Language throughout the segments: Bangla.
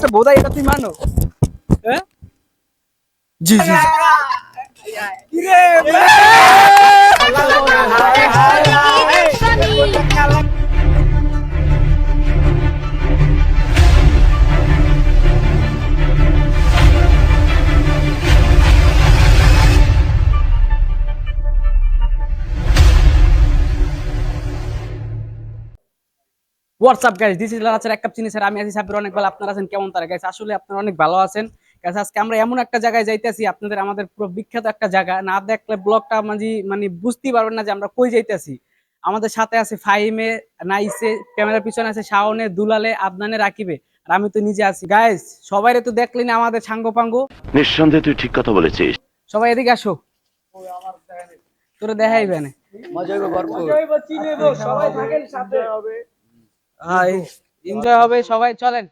একটা বোধাই, এটা তুই মানো? হ্যাঁ, জি জি হোয়াটসঅ্যাপ গাইস, দিস ইজ লাচার এক কাপ চিনি স্যার। আমি আছি সাব্বির, অনেক ভালো। আপনারা আছেন কেমন? তারা গাইস আসলে আপনারা অনেক ভালো আছেন গাইস। আজকে আমরা এমন একটা জায়গায় যাইতেছি, আপনাদের আমাদের পুরো বিখ্যাত একটা জায়গা, না দেখলে ব্লগটা মানে বুঝতেই পারবেন না যে আমরা কই যাইতেছি। আমাদের সাথে আছে ফাহিমে, নাইসে, ক্যামেরার পিছনে আছে শাওনে, দুলালে, আদনানে, রাকিবে, আর আমি তো নিজে আছি গাইস। সবাইরে তো দেখলি না আমাদের সাঙ্গ পাঙ্গ। নিঃসন্দেহে তুই ঠিক কথা বলেছিস। সবাই এদিকে আসো, তোরে দেখাইবে না, মজা হইব, ভরপুর সবাই থাকেন সাথে, এনজয় হবে, সবাই চলেন।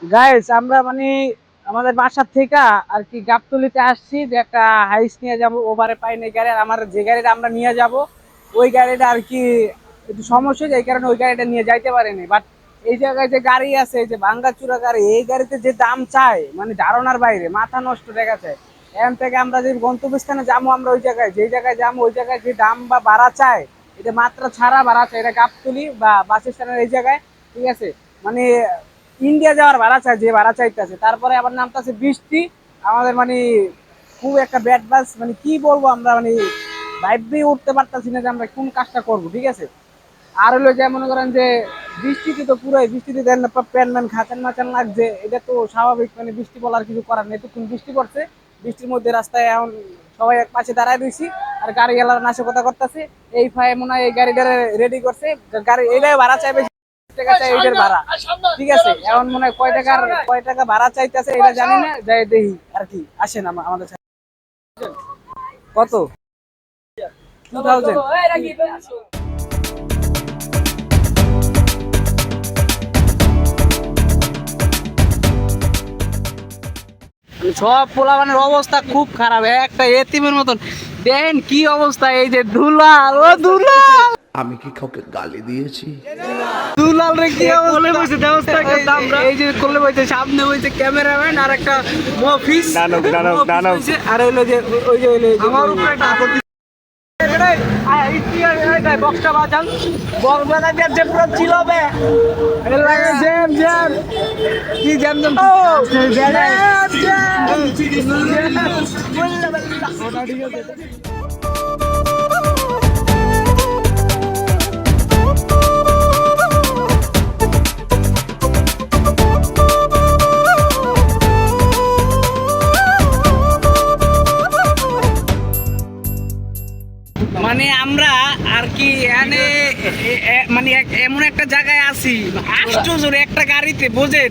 গাইস আমরা আমাদের বাসার থেকে আর কি গাবতলিতে আসছি, যে একটা হাইস নিয়ে যাবো, ওভারে পাইনি গাড়ি। আর আমার যে গাড়িটা আমরা নিয়ে যাব, ওই গাড়িটা আর কি একটু সমস্যা, এই কারণে ওই গাড়িটা নিয়ে যাইতে পারিনি। বাট এই জায়গায় যে গাড়ি আছে, এই যে ভাঙ্গাচুরা গাড়ি, এই গাড়িতে যে দাম চায় মানে ধারণার বাইরে, মাথা নষ্ট দেখা যায়। এখান থেকে আমরা যে গন্তব্যস্থানে যাবো, আমরা ওই জায়গায় যেই জায়গায় যাবো, ওই জায়গায় যে দাম বা ভাড়া চায়, এটা মাত্রা ছাড়া ভাড়া চায়। এটা গাবতলি বা বাস স্ট্যান্ডের এই জায়গায়, ঠিক আছে? মানে ইন্ডিয়া যাওয়ার ভাড়া চাই, যে ভাড়া চাইতেছে। তারপরে আবার নামতেছে বৃষ্টি, আমাদের খুব একটা ব্যাড বাস, কি বলবো আমরা, ভাইবে উঠতে পারতাছি না যে আমরা কোন কাজটা করবো, ঠিক আছে? আর হলো যে মনে করেন যে বৃষ্টিতে তো পুরোই, বৃষ্টিতে দেন প্যান ম্যান খাঁচান মাচান লাগছে, এটা তো স্বাভাবিক। বৃষ্টি বলার কিছু করার নেই, এতক্ষণ বৃষ্টি পড়ছে, বৃষ্টির মধ্যে রাস্তায় এখন সবাই এক পাশে দাঁড়ায় রয়েছি, আর গাড়ি গেলার নাশকতা করতেছে। এই ফাই মনে হয় এই গাড়িটা রেডি করছে, গাড়ি এইটাই ভাড়া চাইবে, টাকা চাই এইটার ভাড়া, ঠিক আছে? এখন মনে হয় কয় টাকা ভাড়া চাইতেছে এটা জানি না, যাই দেখি আর কি। আসেন আমাদের সাথে। কত? 2000? সব পোলাপানের অবস্থা খুব খারাপ, একটা এতিমের মতন। দেখেন কি অবস্থা, এই যে দুলাল, ও দুলাল, আমি কি কাউকে গালি দিয়েছি? দুলাল রে কি অবস্থা, এই যে কোলে বইছে, সামনে বইছে ক্যামেরাম্যান আর একটা মফিস দানব, আর হইলো যে ওই যে আমার উপরে একটা আপদ বক্সটা বাজান, বক্স বাজার যে পুরো ছিল বে, এর লাগে জ্যাম জ্যাম, কি জ্যাম জ্যাম, ও আমরা আর কি এমন একটা জায়গায় আছি, আশ্চর্য, একটা গাড়িতে বোঝেন,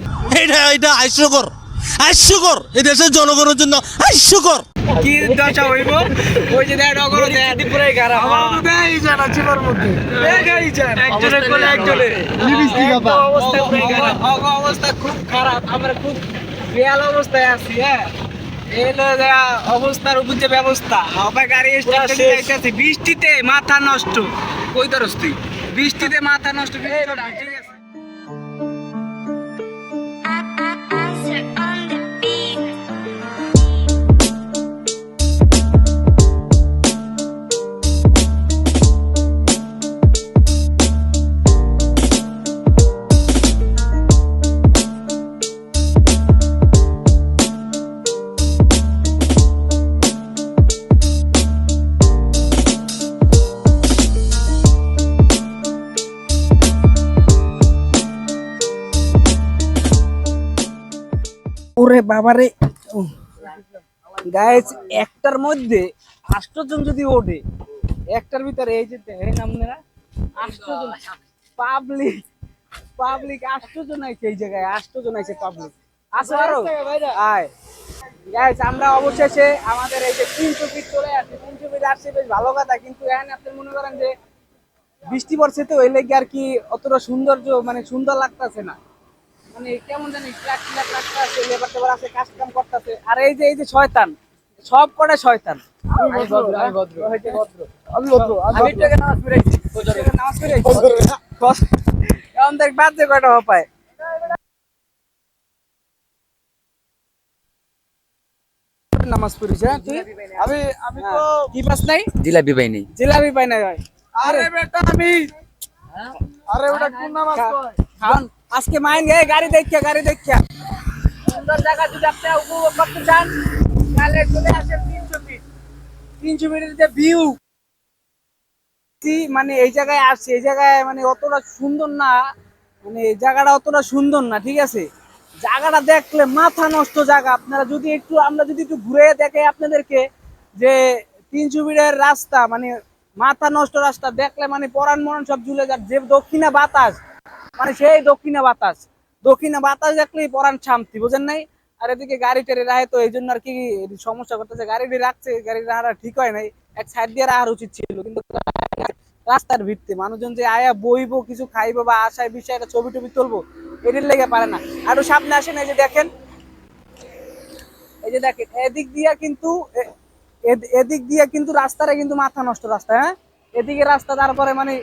এটা হাস্যকর এই দেশের জনগণের জন্য হাস্যকর। কি দশা হইব, ওই যে পুরাই খারাপ, অবস্থা খুব খারাপ, আমরা খুব রিয়াল অবস্থায় আছি। হ্যাঁ, অবস্থার উপর যে ব্যবস্থা, গাড়ি বৃষ্টিতে মাথা নষ্ট, কই ধরস তুই, বৃষ্টিতে মাথা নষ্ট, ঠিক আছে? ওরে বাবারে গাইস, একটার মধ্যে 8 জন যদি ওঠে, একটার ভিতরে এই যে দেখেন আপনারা 8 জন পাবলিক 8 জন আইছে এই জায়গায়, 8 জন আইছে পাবলিক। আসো আরো আয়, গাইস আমরা অবশেষে আমাদের এই যে 300 ফিট চলে আসছে, 300 ফিট আসছে বেশ ভালো কথা, কিন্তু এখানে আপনি মনে করেন যে বৃষ্টি পড়ছে তো ওই লেগে আর কি অতটা সৌন্দর্য মানে সুন্দর লাগতেছে না, মানে কেমন জানি ট্রাক লাগতেছে, লেবার টেবার আছে, কাজ কাম করতেছে। আর এই যে শয়তান, সব কটা শয়তান। আমি ভদ্র। আমি একটু আগে নামাজ পড়েছি, নামাজ পড়েছি এখন দেখ বাদ যে কয়টা পায়। নামাজ পড়িস তুই? আমি তো কি পাস নাই, জিলাপি পাই নাই। জিলাপি পাই নাই ভাই। আরে বেটা আমি আরে ওটা কোন নামাজ কয়? খান আজকে মাইন গে গাড়ি দেখিয়া সুন্দর জায়গা যদি আপনি উপভোগ করতে চান তাহলে চলে আসেন 300 ফিট। 300 ফিটের যে ভিউ, মানে এই জায়গায় আসছে, এই জায়গায় মানে অতটা সুন্দর না, মানে এই জায়গাটা অতটা সুন্দর না, ঠিক আছে? জায়গাটা দেখলে মাথা নষ্ট জায়গা। আপনারা যদি আমরা যদি একটু ঘুরে দেখে আপনাদেরকে যে 300 ফিটের রাস্তা, মানে মাথা নষ্ট রাস্তা দেখলে মানে পরাণ মরণ সব ঝুলে যায়। যে দক্ষিণা বাতাস, মানে সেই দক্ষিণা বাতাস দেখলেই পরাণ শান্তি, বুঝেন নাই? আর এদিকে গাড়ি টেরে রাখে, তো এই জন্য আর কি সমস্যা করতেছে। গাড়িটি রাখছে, গাড়ি রাখাটা ঠিক হয় নাই, এক সাইড দিয়ে রাখার উচিত ছিল, কিন্তু রাস্তার ভিত্তি মানুষজন যে আয়া বইবো, কিছু খাইবো বা আশায় বিষয়ে একটা ছবি টবি তুলবো, এটির লেগে পারে না। আরো সামনে আসেন, এই যে দেখেন এদিক দিয়া কিন্তু রাস্তাটা কিন্তু মাথা নষ্ট রাস্তা। হ্যাঁ, এদিকে রাস্তা, তারপরে মানে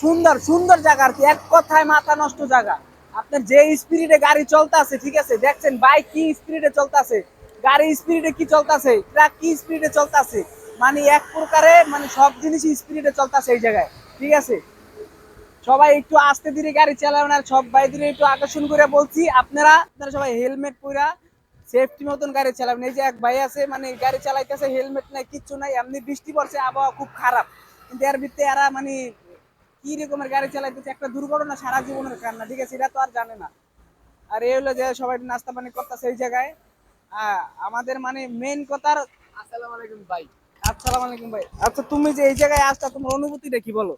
সুন্দর জায়গা আর কি, এক কথায় মাথা নষ্ট জায়গা। আপনার যে স্পিডে গাড়ি চলতেছে, ঠিক আছে, দেখছেন বাইক কি স্পিডে চলতেছে, গাড়ি স্পিডে কি চলতেছে, ট্রাক কি স্পিডে চলতেছে, মানে এক প্রকারে মানে সব জিনিসই স্পিডে চলতেছে এই জায়গায়, ঠিক আছে? সবাই একটু আস্তে ধীরে গাড়ি চালাবেন। আর সব ভাইদের একটু আকর্ষণ করে বলছি, আপনারা সবাই হেলমেট পরা সেফটি মতন গাড়ি চালাবেন। এই যে এক ভাই আছে, মানে গাড়ি চালাইতেছে, হেলমেট নাই, কিচ্ছু নাই, এমনি বৃষ্টি পড়ছে, আবহাওয়া খুব খারাপ, কিন্তু এর ভিতরে এরা মানে কি রকমের গাড়ি চালাইতেছে, একটা দুর্ঘটনা সারা জীবনের কান্না, ঠিক আছে? এটা তো আর জানে না। আর এই হলো যে সবাই নাস্তা পানি করতেছে এই জায়গায়। আমাদের মানে মেইন কথার আসসালামু আলাইকুম ভাই। আসসালামু আলাইকুম ভাই। আচ্ছা, তুমি যে এই জায়গায় আসছো, তোমার অনুভূতিটা কি বলো?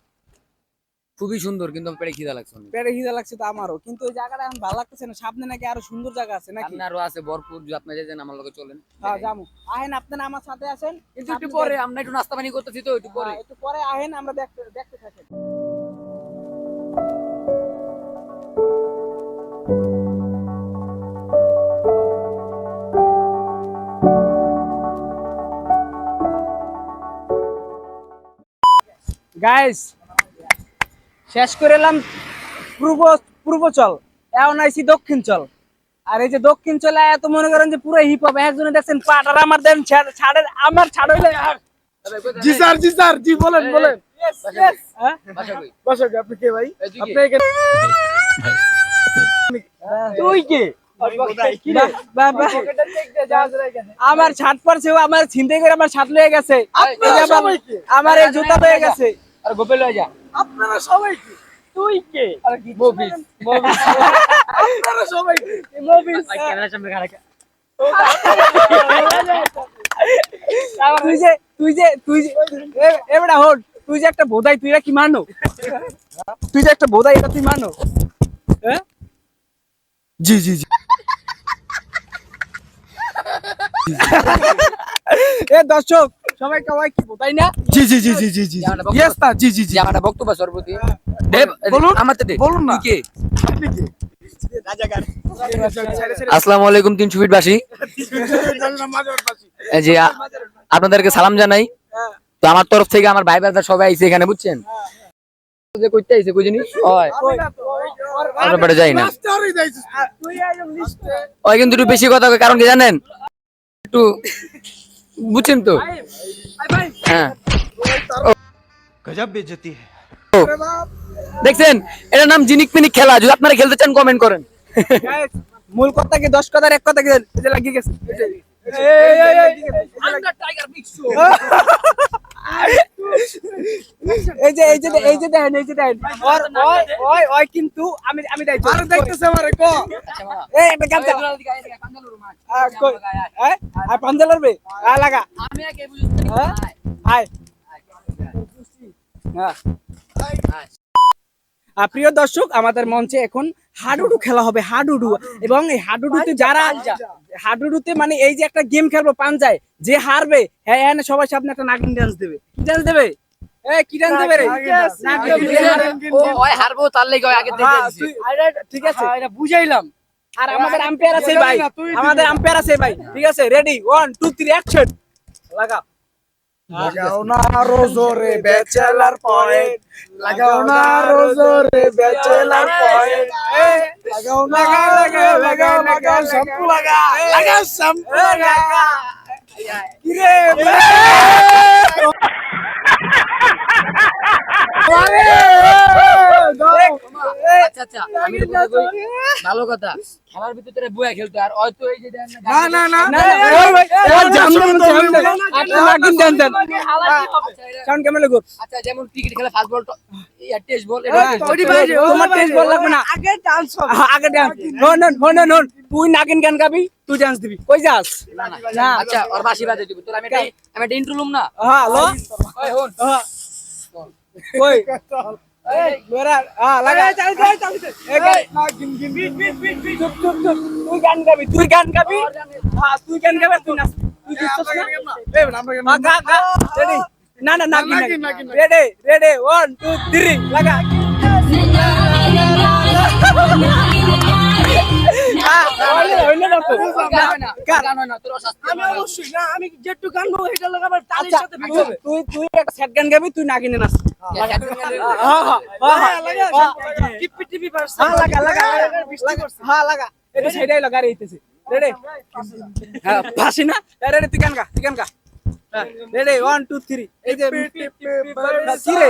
খুবই সুন্দর, কিন্তু আমার পেটে খিদা লাগছে অনেক। পেটে খিদা লাগছে তো আমারও, কিন্তু ওই জায়গাটা এখন ভালো লাগতেছে না। সামনে নাকি আরো সুন্দর জায়গা আছে নাকি? সামনে আরো আছে ভরপুর, যদি আপনি যেতেন আমার লগে চলেন। হ্যাঁ যাবো, আহেন আপনারা আমার সাথে আসেন, কিন্তু একটু পরে আমরা একটু নাস্তা পানি করতেছি, তো একটু পরে। একটু পরে আহেন, আমরা দেখতে থাকেন। গাইস শেষ করে এলাম পূর্বচল, এখন আইছি দক্ষিণচল। আর এই যে দক্ষিণচলে এত মনে করেন যে পুরো হিপ হপ, একজনে দেখছেন পাট, আর আমার দেন ছাড়ের, আমার ছাড় হইলে জি স্যার জি বলেন। হ্যাঁ? বসো, আপনি কে ভাই? এদিকে। আপনি এখানে তুই কে? আমার ছাদ পড়ছে, আমার ছিনতাই করে আমার ছাদ লয়ে গেছে, আমার এই জুতা লয়ে গেছে। আর গোপে লয়ে যা। আপনারা সবাই কি? তুই কে? মুভিস আপনারা সবাই কি? ক্যামেরার সামনে খাড়া। তুই যে এবারে হট, তুই যে একটা বোধাই, তুই কি মানো? তুই যে একটা বোধাই, এটা তুই মানো? হ্যাঁ, জি এ দর্শক সবাই সবাই কি বোধাই না? জি ইয়েস তা জি যে আমার বক্তব্য সর্বতি দেব, বলুন। আমার তো দে। বলুন না। তুই কে? আপনি কে? আসসালামু আলাইকুম 300 ফিট বাসী। এই যে আপনাদেরকে সালাম জানাই। তো আমার তরফ থেকে আমার ভাই ব্রাদার সবাই আইছে এখানে, বুঝছেন? যে কইতে আইছে কই জানি ওই আমরা পড়ে যাই না। ওই কিন্তু একটু বেশি কথা কয়, কারণ কি জানেন? একটু বুঝছেন তো? হ্যাঁ, गजब बेइज्जती है। দেখছেন, এটার নাম জিনিক পিনিক খেলা। যদি আপনারা খেলতে চান কমেন্ট করেন। Guys, মূল কথা কি, 10 কথার এক কথা কি, এই যে লাগিয়ে গেছে, এই যে দেখেন ওই কিন্তু আমি দায়িত্ব আরে দেখতেছে আমারে ক এই একটা গান আর পাঞ্জা লড়বে লাগা আয় হ্যাঁ। প্রিয় দর্শক, আমাদের মঞ্চে এখন হাডুডু খেলা হবে, হাডুডু। এবং এই হাডুডুতে যারা হাডুডুতে মানে এই যে একটা গেম খেলবো পাঞ্জায়, যে হারবে হ্যাঁ হ্যাঁ সবার সামনে একটা নাগিন ডান্স দেবে। কি ডান্স দেবে? কি ডান্স দেবে রে? ওই হারবো তার লাগি আগে থেকে দিছি। ঠিক আছে এটা বুঝাইলাম। আর আমাদের আম্পায়ার আছে ভাই, আমাদের আম্পায়ার আছে ভাই। ঠিক আছে, রেডি 1 2 3 অ্যাকশন। লাগা। লাগাও না রোজরে ব্যাচেলার পয়েন্ট, লাগাও না রোজরে ব্যাচেলার পয়েন্ট, লাগাও না লাগাও শ্যাম্পু লাগা, লাগাও শ্যাম্পু লাগা। কিরে আচ্ছা আচ্ছা আমি তো বলবো ভালো কথা, খেলার ভিতরে বুয়া খেলতো আর হয়তো এই যে না না না না ওই ভাই ওই জামন একটা নাগিন ডান্স দেন। সাউন্ড কেমন লাগো? আচ্ছা যেমন ক্রিকেট খেলা ফাস্ট বল ইয়া টেস্ট বল তোমার টেস্ট বল লাগবে না, আগে ডান্স হবে। আগে ডান্স হন তুই নাগিন গান গাবি, তুই ডান্স দিবি। কই যাস? না আচ্ছা ওর বাসি বাজে দিব তোর। আমি একটা ইন্ট্রো লুম না। হ্যাঁ লো ওই হন কই এই লোরা লাগা চল এই নাগিন গিন বিট চুপ তুই গান গাবি, তুই গান গাবি। হ্যাঁ তুই গান গাবি, তুই নাচ, তুই দিছস না। এই গা রেডি না না নাগিন রেডি 1 2 3 লাগা। আমি অবশ্যই না, আমি যেটু গান গাবো এটা লাগা আমার তালির সাথে মিক্স হবে। তুই একটা সেট গান গাবি, তুই নাগিনে নাচ। টিপি টিপি পারছ। লাগা লাগা এটা সেটাই লাগা রইতেছে। রেডি হ্যাঁ ফাসি না। রেডি তুই গান গা রেডি 1 2 3 এই যে কি রে?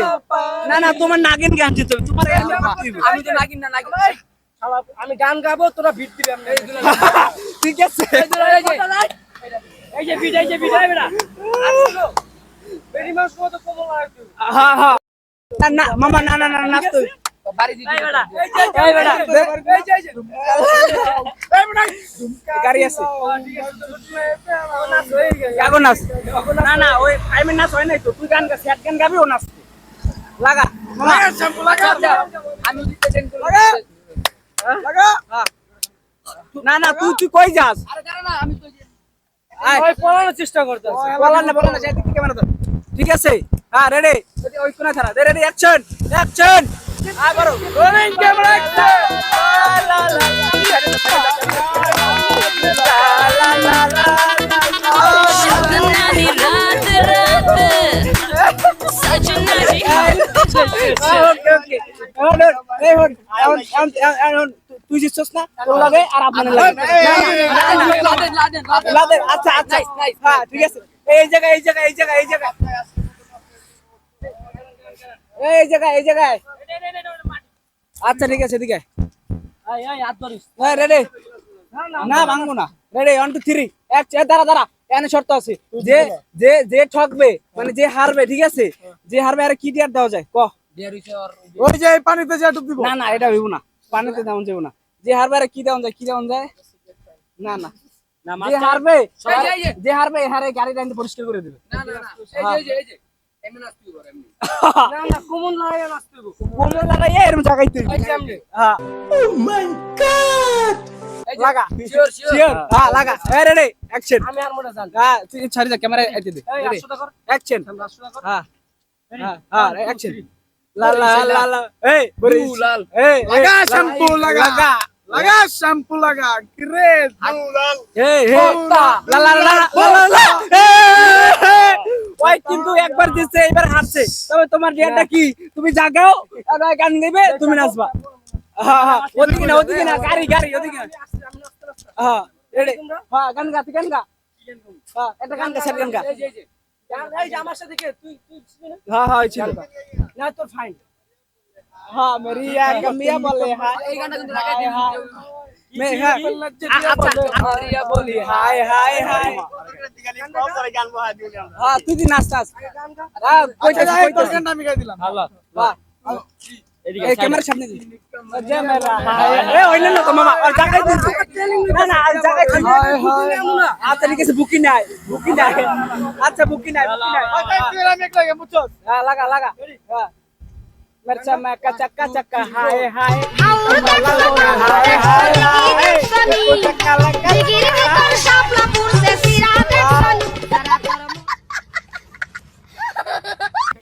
না না তোমার নাগিন গান দিতে হবে, তোমার আমি তো নাগিন না নাগিন। আমি গান গাবো, তোরা বিট দিবি। ঠিক আছে এই যে বিট আই বেটা বেরি মাস কত কম লাগবে। হ্যাঁ হ্যাঁ না মামা না না না নাচ তুই বাড়ি দিবি এই বেটা এই গাড়ি আছে গাগো নাচ। না না ওই টাইমে নাচ হয় নাই তো, তুই গান গা সেট গান গাবি, ও নাচ লাগা লাগা শ্যাম্পু লাগা, আমি দিতে দেন লাগা। না না তুই কই যাস? আরে দাঁড়া না আমি তো ওই পলানোর চেষ্টা করতেছ। পলান না সেই দিকে ক্যামেরা ধর। ঠিক আছে হ্যাঁ রেডি ওই কোণা ছাড়া রেডি অ্যাকশন আবারো রোলিং ক্যামেরা অ্যাকশন। सजनानी रात रात सजनानी ওকে তুই জিতছস না, তোর লাগে আর আপনার লাগে। লাদেন আচ্ছা হ্যাঁ ঠিক আছে। এই জায়গায় আচ্ছা ঠিক আছে ঠিক আছে রেডি না ভাঙবো না। রেডি 1 2 3 দাঁড়া এখানে শর্ত আছে যে যে যে ঠকবে মানে যে হারবে। ঠিক আছে যে হারবে আর কি টিয়ার দেওয়া যায় ক? ওই যে পানিতে যা ডুব দিব। না না এটা হইব না, পানিতে দেওয়া যাবে না। যে হারবে আর কি দেওয়া যায়? না না যে হারবে হারে গাড়ি টাইম পরিষ্কার করে দিবে। এই যে এমন আসতে পারে এমনি না না কোমল লাগাইয়া এরকম জায়গাইতে হ্যাঁ ও মাই গড লাগা শিওর হ্যাঁ লাগা রেডি অ্যাকশন। আমি আর মোটা জান হ্যাঁ তুই ছাড়ি যা ক্যামেরা আইতে দে রেডি অ্যাকশন হ্যাঁ অ্যাকশন লা লা লা লা এই বরি লাল এই লাগা শ্যাম্পু লাগা, লাগা শ্যাম্পু লাগা। কিরে দুলাল এই লা লা লা লা ওই কিন্তু একবার দিছে এবার হারছে। তবে তোমার রিয়াটা কি? তুমি জাগাও আর গান গাইবে, তুমি নাচবা। হ্যাঁ ওদিকে না গাড়ি ওদিকে না। হ্যাঁ রেডি হ্যাঁ গান গা হ্যাঁ এটা গান গা সেট গান গা। এই যে আমার সাথে কে তুই হ্যাঁ ছিল না তোর ফাইন। हाँ मेरी कमियां बोले हाय এই গানটা কিন্তু লাগাই দিবি मैं अच्छा बोली हाय हाँ तू दी नाचता हाँ कोई গানটা আমি গাই দিলাম। वाह ए कैमरा सामने दी जय मेरा हाय ए ओइले लो तो मामा और जागाई दी ना ना जागाई दी आ तरीके से बुकी ना अच्छा बुकी ना আমি এক লাগে মুচো। हाँ लगा हाँ मिर्चा में कच्चा कच्चा हाय हाय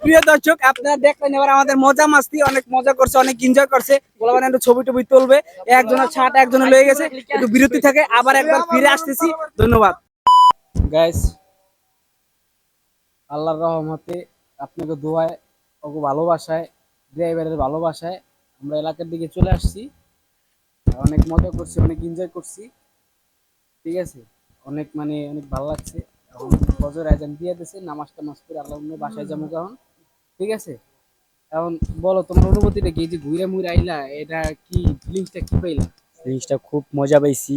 প্রিয় দর্শক আপনারা দেখলেন এবার আমাদের মজা মাস্তি অনেক মজা করছে অনেক এনজয় করছে বলবেন একটু ছবি টবি তুলবে একজনের ছাট একজনের লয়ে গেছে একটু বিরতি থাকে আবার একবার ফিরে আসতেছি ধন্যবাদ গাইস আল্লাহর রহমতে আপনাকে দোয়ায় ওকে ভালোবাসায় ড্রাইভারের ভালোবাসায় আমরা এলাকার দিকে চলে আসছি অনেক মজা করছি অনেক এনজয় করছি ঠিক আছে অনেক মানে অনেক ভালো লাগছে এখন ফজর আজান দিয়ে দিয়েছে নামাজ টামাজ করে আল্লাহ বাসায় যাবো এখন ঠিক আছে এখন বলো তোমার অনুভূতিটা কি যে ঘুরে মুড়ে আইলা এটা কি ফিলিংসটা কি পাইলা জিনিসটা খুব মজা পাইছি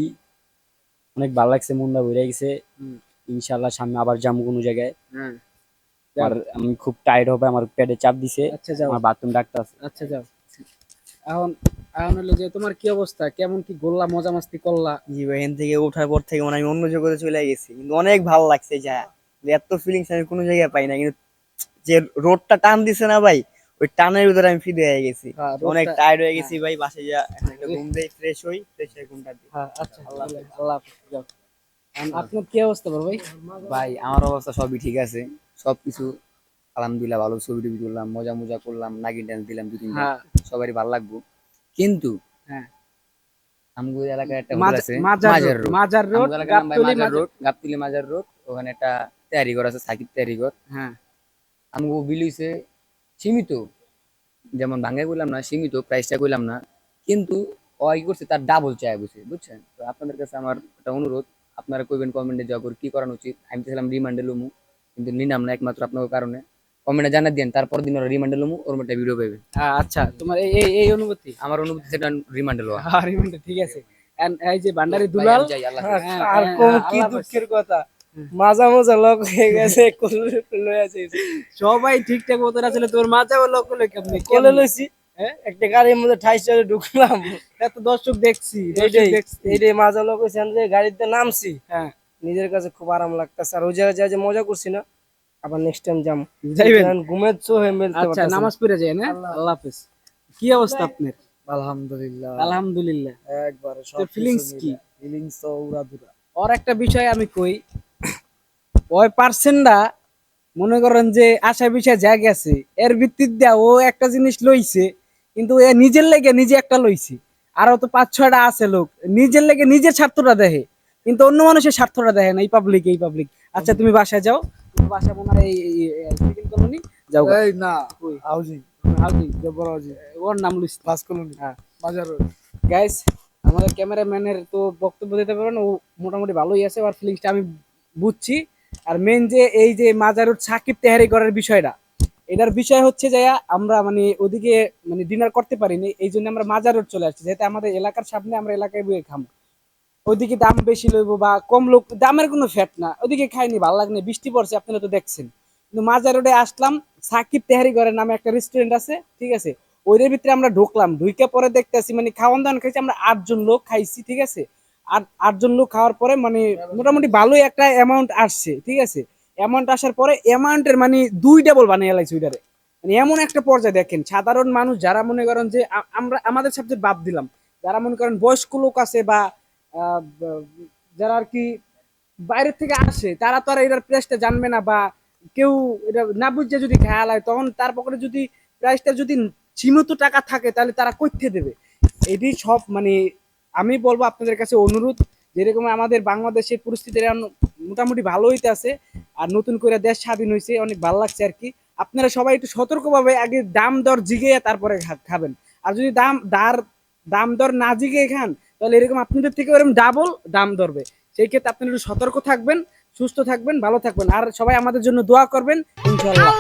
অনেক ভালো লাগছে মনটা ভরে গেছে ইনশাআল্লাহ সামনে আবার যাবো কোনো জায়গায় হ্যাঁ আর আমি খুব টায়ার্ড হবে আমার পেটে চাপ দিছে আচ্ছা যাও আমার বাথরুম ডাক্তার আছে আচ্ছা যাও এখন এখন হলো যে তোমার কি অবস্থা কেমন কি গোল্লা মজা মাস্তি করলা জি ভাই এখান থেকে ওঠার পর থেকে আমি অন্য জগতে চলে গেছি কিন্তু অনেক ভালো লাগছে যা এত ফিলিংস আমি কোনো জায়গায় পাই না কিন্তু যে রোডটা টান দিছে না ভাই ওই টানের ভিতরে আমি ফিরে হয়ে গেছি হ্যাঁ, অনেক রোডটা- টায়ার্ড হয়ে গেছি ভাই বাসে যা এখন একটা ঘুম দেই ফ্রেশ হই ফ্রেশ হয়ে ঘুমটা দিই হ্যাঁ আচ্ছা আল্লাহ হাফেজ যাও এখন আপনার কি অবস্থা বড় ভাই ভাই আমার অবস্থা সবই ঠিক আছে সবকিছু আলহামদুলিল্লাহ ভালো ছবি টবি তুললাম মজা মজা করলাম নাগিন ডান্স দিলাম দু তিনটা হ্যাঁ সবারই ভালো লাগবো কিন্তু হ্যাঁ আমগো এলাকায় একটা হোটেল আছে মাজার রোড মাজার রোড আমগো এলাকার নাম ভাই গাবতলী মাজার রোড গাবতলী মাজার রোড ওখানে একটা তৈরি ঘর আছে সাকিব তৈরি ঘর হ্যাঁ আমগো বিল হইছে সীমিত যেমন ভাঙ্গাই কইলাম না সীমিত প্রাইসটা কইলাম না কিন্তু ওই করছে তার ডাবল চাই বুঝছেন তো আপনাদের কাছে আমার একটা অনুরোধ আপনারা কইবেন কমেন্টে জব কি করানো উচিত আমি তো ছিলাম রিমান্ডে লমু কিন্তু নিলাম না একমাত্র আপনার কারণে কমেন্টে জানা দেন তারপর দিন ওরা রিমান্ডে লমু ওর মধ্যে ভিডিও পাবে আচ্ছা তোমার এই এই এই অনুভূতি আমার অনুভূতি সেটা রিমান্ডে লওয়া আরে মিনিট ঠিক আছে And এই যে ভান্ডারি দুলাল যাই আল্লাহ হাফেজ। হ্যাঁ, আর হ্যাঁ, কোন হ্যাঁ, কি আল্লাহ দুঃখের কথা মাজা মাজা লোক হয়ে গেছে কোলে লয়ে আছে সবাই ঠিকঠাক মতো আসলে তোর মাঝে লোক হলে কেমনে কোলে লইছি একটা গাড়ির মধ্যে 28 টাকা ঢুকলাম এত দর্শক দেখছি এইটাই দেখছি এইটাই মাজা লোক হইছে যে গাড়িতে নামছি হ্যাঁ নিজের কাছে খুব আরাম লাগতেছে আর ওই জায়গায় যা যে মজা করছি না আবার নেক্সট টাইম যাম যাইবেন ঘুমেছো হয়ে মেলতে আচ্ছা নামাজ পড়ে যায় না আল্লাহ হাফেজ কি অবস্থা আপনার আলহামদুলিল্লাহ আলহামদুলিল্লাহ একবারে সব তোর feelings কি? ফিলিংস তো উড়াদুরা আর একটা বিষয় আমি কই ওই পার্সেন্টটা মনে করেন যে আশা বিষয় যা গেছে এর ভিত্তিতে দেয়া ও একটা জিনিস লইছে কিন্তু এ নিজের লেগে নিজে একটা লইছে আরো তো 5-6টা আছে লোক নিজের লেগে নিজের স্বার্থটা দেখে কিন্তু অন্য মানুষের স্বার্থটা দেখে না এই পাবলিক আচ্ছা তুমি বাসায় যাও তুমি বাসায় মনে হয় এই সেকেন্ড কলোনি যাও গা। এই না কই? হাউজিং হাউজিং জবর হাউজিং ওর নাম লইস ক্লাস কলোনি হ্যাঁ বাজার রোড গাইস আমাদের ক্যামেরাম্যানের তো বক্তব্য দিতে পারেন ও মোটামুটি ভালোই আছে আর ফিলিংসটা আমি বুঝছি আর মেন যে এই যে মাজারুর সাকিব তেহারি করার বিষয়টা এটার বিষয় হচ্ছে যে আমরা মানে ওদিকে মানে ডিনার করতে পারিনি এই জন্য আমরা মাজারুর চলে আসছি যেহেতু আমাদের এলাকার সামনে আমরা এলাকায় বয়ে খামো ওইদিকে দাম বেশি লইবো বা কম লোক দামের কোনো ফ্যাট না ওইদিকে খাইনি ভালো লাগনি বৃষ্টি পড়ছে আপনারা তো দেখছেন কিন্তু মাজার রোডে আসলাম সাকিব তেহারি ঘরের নামে একটা রেস্টুরেন্ট আছে ঠিক আছে ওইটার ভিতরে আমরা ঢুকলাম ঢুকে পরে দেখতেছি মানে খাওয়ান দাওয়ান খাইছি আমরা 8 জন লোক খাইছি ঠিক আছে আর 8 জন লোক খাওয়ার পরে মানে মোটামুটি ভালোই একটা অ্যামাউন্ট আসছে ঠিক আছে অ্যামাউন্ট আসার পরে অ্যামাউন্টের মানে 2 ডাবল বানিয়ে লাইছি ওইটারে মানে এমন একটা পর্যায়ে দেখেন সাধারণ মানুষ যারা মনে করেন যে আমরা আমাদের সাবজেক্ট বাদ দিলাম যারা মনে করেন বয়স্ক লোক আছে বা যারা আর কি বাইরের থেকে আসে তারা তো আর এটার প্রাইসটা জানবে না বা কেউ এটা না বুঝে যদি খেয়াল হয় তখন তার পকেটে যদি প্রাইসটা যদি সীমিত টাকা থাকে তাহলে তারা করতে দেবে এটি সব মানে আমি বলবো আপনাদের কাছে অনুরোধ যেরকম আমাদের বাংলাদেশের পরিস্থিতি মোটামুটি ভালো হইতে আছে আর নতুন করে দেশ স্বাধীন হয়েছে অনেক ভালো লাগছে আর কি আপনারা সবাই একটু সতর্কভাবে আগে দাম দর জিগে তারপরে খাবেন আর যদি দাম দর না জিগে খান তাহলে এরকম আপনাদের থেকে ওরকম ডাবল দাম ধরবে সেই ক্ষেত্রে আপনারা একটু সতর্ক থাকবেন সুস্থ থাকবেন ভালো থাকবেন আর সবাই আমাদের জন্য দোয়া করবেন ইনশাআল্লাহ